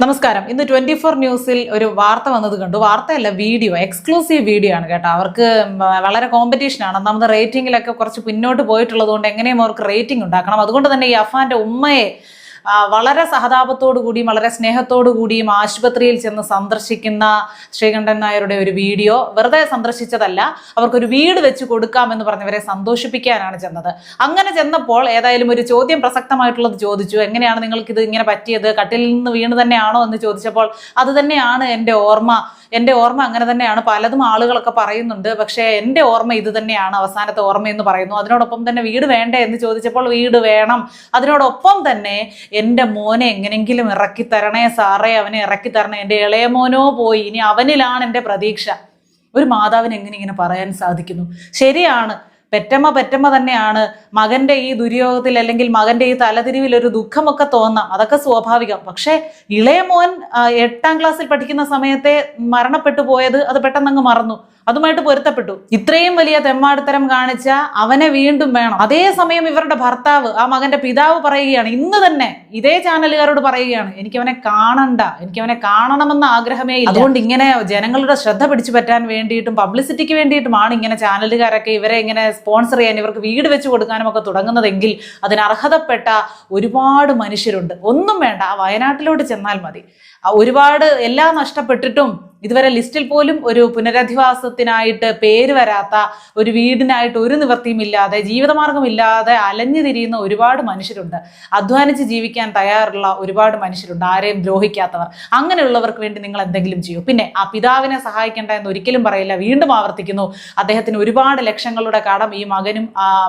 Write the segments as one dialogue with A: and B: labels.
A: നമസ്കാരം. ഇന്ന് 24 ന്യൂസിൽ ഒരു വാർത്ത വന്നത് കണ്ടു. വാർത്തയല്ല, വീഡിയോ, എക്സ്ക്ലൂസീവ് വീഡിയോ ആണ് കേട്ടോ. അവർക്ക് വളരെ കോമ്പറ്റീഷനാണ്. ഒന്നാമത് റേറ്റിംഗിലൊക്കെ കുറച്ച് പിന്നോട്ട് പോയിട്ടുള്ളത് കൊണ്ട് എങ്ങനെയും അവർക്ക് റേറ്റിംഗ് ഉണ്ടാക്കണം. അതുകൊണ്ട് തന്നെ ഈ അഫാന്റെ ഉമ്മയെ വളരെ സഹതാപത്തോടു കൂടിയും വളരെ സ്നേഹത്തോടു കൂടിയും ആശുപത്രിയിൽ ചെന്ന് സന്ദർശിക്കുന്ന ശ്രീകണ്ഠൻ നായരുടെ ഒരു വീഡിയോ വെറുതെ സന്ദർശിച്ചതല്ല, അവർക്കൊരു വീട് വെച്ച് കൊടുക്കാമെന്ന് പറഞ്ഞവരെ സന്തോഷിപ്പിക്കാനാണ് ചെന്നത്. അങ്ങനെ ചെന്നപ്പോൾ ഏതായാലും ഒരു ചോദ്യം പ്രസക്തമായിട്ടുള്ളത് ചോദിച്ചു. എങ്ങനെയാണ് നിങ്ങൾക്കിത് ഇങ്ങനെ പറ്റിയത്? കട്ടിലിൽ നിന്ന് വീണ് തന്നെയാണോ എന്ന് ചോദിച്ചപ്പോൾ അത് തന്നെയാണ് എൻ്റെ ഓർമ്മ അങ്ങനെ തന്നെയാണ്. പലതും ആളുകളൊക്കെ പറയുന്നുണ്ട്, പക്ഷേ എൻ്റെ ഓർമ്മ ഇത് തന്നെയാണ്, അവസാനത്തെ ഓർമ്മയെന്ന് പറയുന്നു. അതിനോടൊപ്പം തന്നെ വീട് വേണ്ടേ എന്ന് ചോദിച്ചപ്പോൾ വീട് വേണം. അതിനോടൊപ്പം തന്നെ എൻ്റെ മോനെ എങ്ങനെങ്കിലും ഇറക്കി തരണേ സാറേ, അവനെ ഇറക്കി തരണേ, എൻ്റെ ഇളയ മോനോ പോയി, ഇനി അവനിലാണ് എൻ്റെ പ്രതീക്ഷ. ഒരു മാതാവിന് എങ്ങനെ ഇങ്ങനെ പറയാൻ സാധിക്കുന്നു? ശരിയാണ്, പെറ്റമ്മ തന്നെയാണ്. മകന്റെ ഈ ദുര്യോഗത്തിൽ അല്ലെങ്കിൽ മകന്റെ ഈ തലതിരിവിൽ ഒരു ദുഃഖമൊക്കെ തോന്നാം, അതൊക്കെ സ്വാഭാവികം. പക്ഷെ ഇളയ മോൻ 8ാം ക്ലാസ്സിൽ പഠിക്കുന്ന സമയത്തെ മരണപ്പെട്ടു പോയത് അത് പെട്ടെന്നങ്ങ് മറന്നു, അതുമായിട്ട് പൊരുത്തപ്പെട്ടു. ഇത്രയും വലിയ തെമ്മാടിത്തരം കാണിച്ച അവനെ വീണ്ടും വേണം. അതേസമയം ഇവരുടെ ഭർത്താവ്, ആ മകന്റെ പിതാവ് പറയുകയാണ്, ഇന്ന് തന്നെ ഇതേ ചാനലുകാരോട് പറയുകയാണ്, എനിക്കവനെ കാണണ്ട, എനിക്കവനെ കാണണമെന്ന ആഗ്രഹമേ ഇല്ല. അതുകൊണ്ട് ഇങ്ങനെ ജനങ്ങളുടെ ശ്രദ്ധ പിടിച്ചു പറ്റാൻ വേണ്ടിയിട്ടും പബ്ലിസിറ്റിക്ക് വേണ്ടിയിട്ടുമാണ് ഇങ്ങനെ ചാനലുകാരൊക്കെ ഇവരെ ഇങ്ങനെ സ്പോൺസർ ചെയ്യാൻ, ഇവർക്ക് വീട് വെച്ച് കൊടുക്കാനും ഒക്കെ തുടങ്ങുന്നതെങ്കിൽ അതിന് അർഹതപ്പെട്ട ഒരുപാട് മനുഷ്യരുണ്ട്. ഒന്നും വേണ്ട, ആ വയനാട്ടിലോട്ട് ചെന്നാൽ മതി. ഒരുപാട് എല്ലാം നഷ്ടപ്പെട്ടിട്ടും ഇതുവരെ ലിസ്റ്റിൽ പോലും ഒരു പുനരധിവാസത്തിനായിട്ട് പേര് വരാത്ത, ഒരു വീടിനായിട്ട് ഒരു നിവൃത്തിയുമില്ലാതെ, ജീവിതമാർഗമില്ലാതെ അലഞ്ഞു തിരിയുന്ന ഒരുപാട് മനുഷ്യരുണ്ട്. അധ്വാനിച്ച് ജീവിക്കാൻ തയ്യാറുള്ള ഒരുപാട് മനുഷ്യരുണ്ട്, ആരെയും ദ്രോഹിക്കാത്തവർ. അങ്ങനെയുള്ളവർക്ക് വേണ്ടി നിങ്ങൾ എന്തെങ്കിലും ചെയ്യൂ. പിന്നെ ആ പിതാവിനെ സഹായിക്കേണ്ട എന്ന് ഒരിക്കലും പറയില്ല. വീണ്ടും ആവർത്തിക്കുന്നു, അദ്ദേഹത്തിന് ഒരുപാട് ലക്ഷങ്ങളുടെ കടം ഈ മകനും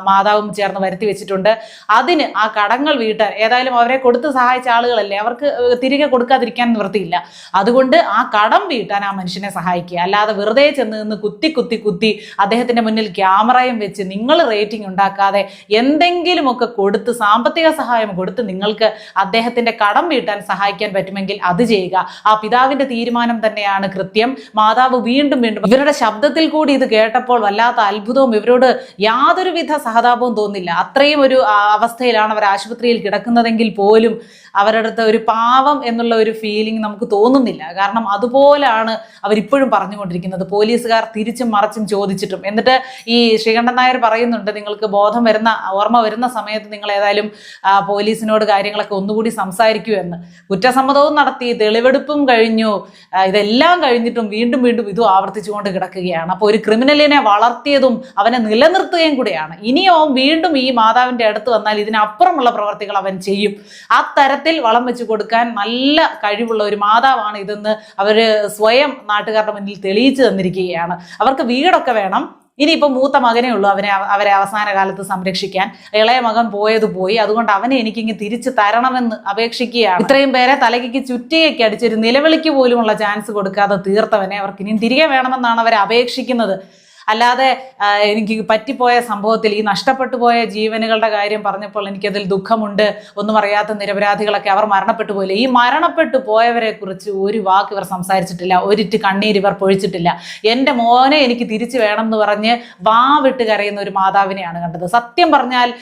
A: മാതാവും ചേർന്ന് വരുത്തി വെച്ചിട്ടുണ്ട്. അതിന് ആ കടങ്ങൾ വീട്ടാൻ, ഏതായാലും അവരെ കൊടുത്ത് സഹായിച്ച ആളുകളല്ലേ, അവർക്ക് തിരികെ കൊടുക്കാതിരിക്കാൻ നിവൃത്തിയില്ല. അതുകൊണ്ട് ആ കടം വീട്ടാൻ ആ മനുഷ്യനെ സഹായിക്കുക. അല്ലാതെ വെറുതെ ചെന്ന് നിന്ന് കുത്തി അദ്ദേഹത്തിന്റെ മുന്നിൽ ക്യാമറയും വെച്ച് നിങ്ങൾ റേറ്റിംഗ് ഉണ്ടാക്കാതെ എന്തെങ്കിലുമൊക്കെ കൊടുത്ത്, സാമ്പത്തിക സഹായം കൊടുത്ത് നിങ്ങൾക്ക് അദ്ദേഹത്തിന്റെ കടം വീട്ടാൻ സഹായിക്കാൻ പറ്റുമെങ്കിൽ അത് ചെയ്യുക. ആ പിതാവിന്റെ തീരുമാനം തന്നെയാണ് കൃത്യം. മാതാവ് വീണ്ടും ഇവരുടെ ശബ്ദത്തിൽ കൂടി ഇത് കേട്ടപ്പോൾ വല്ലാത്ത അത്ഭുതവും ഇവരോട് യാതൊരുവിധ സഹതാപവും തോന്നില്ല. അത്രയും ഒരു അവസ്ഥയിലാണ് അവർ ആശുപത്രിയിൽ കിടക്കുന്നതെങ്കിൽ പോലും അവരുടെ അടുത്ത് ഒരു പാവം എന്നുള്ള ഒരു ഫീലിംഗ് നമുക്ക് തോന്നുന്നില്ല. കാരണം അതുപോലാണ് അവരിപ്പോഴും പറഞ്ഞുകൊണ്ടിരിക്കുന്നത്. പോലീസുകാർ തിരിച്ചും മറച്ചും ചോദിച്ചിട്ടും. എന്നിട്ട് ഈ ശ്രീകണ്ഠൻ നായർ പറയുന്നുണ്ട്, നിങ്ങൾക്ക് ഓർമ്മ വരുന്ന സമയത്ത് നിങ്ങൾ ഏതായാലും പോലീസിനോട് കാര്യങ്ങളൊക്കെ ഒന്നുകൂടി സംസാരിക്കൂ എന്ന്. കുറ്റസമ്മതവും നടത്തി, തെളിവെടുപ്പും കഴിഞ്ഞു. ഇതെല്ലാം കഴിഞ്ഞിട്ടും വീണ്ടും ഇതും ആവർത്തിച്ചുകൊണ്ട് കിടക്കുകയാണ്. അപ്പോൾ ഒരു ക്രിമിനലിനെ വളർത്തിയതും അവനെ നിലനിർത്തുകയും കൂടെയാണ്. ഇനിയും അവൻ വീണ്ടും ഈ മാതാവിന്റെ അടുത്ത് വന്നാൽ ഇതിനപ്പുറമുള്ള പ്രവർത്തികൾ അവൻ ചെയ്യും. ആ തരത്തിൽ വളം വെച്ച് കൊടുക്കാൻ നല്ല കഴിവുള്ള ഒരു മാതാവാണ് ഇതെന്ന് അവര് സ്വയം നാട്ടുകാരുടെ മുന്നിൽ തെളിയിച്ചു തന്നിരിക്കുകയാണ്. അവർക്ക് വീടൊക്കെ വേണം. ഇനിയിപ്പോൾ മൂത്ത മകനേ ഉള്ളൂ അവരെ അവസാന കാലത്ത് സംരക്ഷിക്കാൻ. ഇളയ മകൻ പോയത് പോയി, അതുകൊണ്ട് അവനെ എനിക്കിങ്ങ് തിരിച്ചു തരണമെന്ന് അപേക്ഷിക്കുകയാണ്. ഇത്രയും പേരെ തലയ്ക്ക് ചുറ്റിയൊക്കെ അടിച്ചൊരു നിലവിളിക്ക് പോലുമുള്ള ചാൻസ് കൊടുക്കാതെ തീർത്തവനെ അവർക്ക് ഇനിയും തിരികെ വേണമെന്നാണ് അവർ അപേക്ഷിക്കുന്നത്. അല്ലാതെ എനിക്ക് പറ്റിപ്പോയ സംഭവത്തിൽ, ഈ നഷ്ടപ്പെട്ടു പോയ ജീവനുകളുടെ കാര്യം പറഞ്ഞപ്പോൾ എനിക്കതിൽ ദുഃഖമുണ്ട്, ഒന്നും അറിയാത്ത നിരപരാധികളൊക്കെ അവർ മരണപ്പെട്ടു പോയില്ല. ഈ മരണപ്പെട്ടു പോയവരെ കുറിച്ച് ഒരു വാക്ക് ഇവർ സംസാരിച്ചിട്ടില്ല, ഒരിറ്റ് കണ്ണീര് ഇവർ പൊഴിച്ചിട്ടില്ല. എൻ്റെ മോനെ എനിക്ക് തിരിച്ചു വേണം എന്ന് പറഞ്ഞ് വാവിട്ട് കരയുന്ന ഒരു മാതാവിനെയാണ് കണ്ടത്. സത്യം പറഞ്ഞാൽ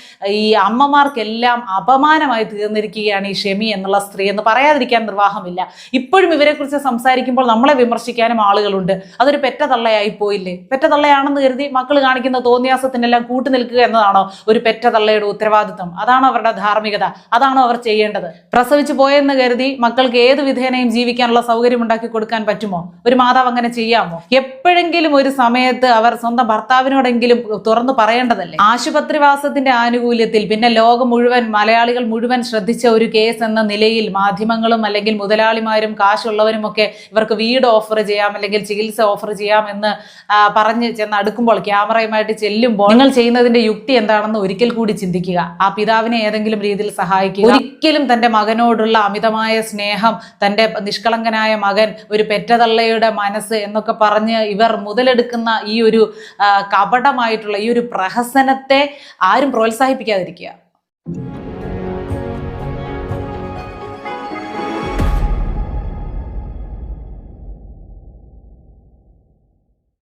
A: ഈ അമ്മമാർക്കെല്ലാം അപമാനമായി തീർന്നിരിക്കുകയാണ് ഈ ഷെമി എന്നുള്ള സ്ത്രീ എന്ന് പറയാതിരിക്കാൻ നിർവാഹമില്ല. ഇപ്പോഴും ഇവരെക്കുറിച്ച് സംസാരിക്കുമ്പോൾ നമ്മളെ വിമർശിക്കാനും ആളുകളുണ്ട്. അതൊരു പെറ്റ തള്ളയായി പോയില്ലേ? പെറ്റ തള്ളയാണെന്ന് കരുതി മക്കൾ കാണിക്കുന്ന തോന്നിയാസത്തിനെല്ലാം കൂട്ടുനിൽക്കുക എന്നതാണോ ഒരു പെറ്റ തള്ളയുടെ ഉത്തരവാദിത്വം? അതാണോ അവരുടെ ധാർമ്മികത? അതാണോ അവർ ചെയ്യേണ്ടത്? പ്രസവിച്ചു പോയെന്ന് കരുതി മക്കൾക്ക് ഏത് വിധേനയും ജീവിക്കാനുള്ള സൗകര്യം ഉണ്ടാക്കി കൊടുക്കാൻ പറ്റുമോ? ഒരു മാതാവ് അങ്ങനെ ചെയ്യാമോ? എപ്പോഴെങ്കിലും ഒരു സമയത്ത് അവർ സ്വന്തം ഭർത്താവിനോടെങ്കിലും തുറന്നു പറയേണ്ടതല്ലേ? ആശുപത്രിവാസത്തിന്റെ ആനുകൂല്യത്തിൽ പിന്നെ ലോകം മുഴുവൻ, മലയാളികൾ മുഴുവൻ ശ്രദ്ധിച്ച ഒരു കേസ് എന്ന നിലയിൽ മാധ്യമങ്ങളും അല്ലെങ്കിൽ മുതലാളിമാരും കാശുള്ളവരും ഒക്കെ ഇവർക്ക് വീട് ഓഫർ ചെയ്യാം, അല്ലെങ്കിൽ ചികിത്സ ഓഫർ ചെയ്യാം എന്ന് പറഞ്ഞ് ചെന്ന് അടുക്കുമ്പോൾ, ക്യാമറയുമായിട്ട് ചെല്ലുമ്പോൾ നിങ്ങൾ ചെയ്യുന്നതിന്റെ യുക്തി എന്താണെന്ന് ഒരിക്കൽ കൂടി ചിന്തിക്കുക. ആ പിതാവിനെ ഏതെങ്കിലും രീതിയിൽ സഹായിക്കുക. ഒരിക്കലും തന്റെ മകനോടുള്ള അമിതമായ സ്നേഹം, തന്റെ നിഷ്കളങ്കനായ മകൻ, ഒരു പെറ്റതള്ളയുടെ മനസ്സ് എന്നൊക്കെ പറഞ്ഞ് ഇവർ മുതലെടുക്കുന്ന ഈ ഒരു കപടമായിട്ടുള്ള ഈ ഒരു പ്രഹസനത്തെ ആരും പ്രോത്സാഹിപ്പിക്കാതിരിക്കുക.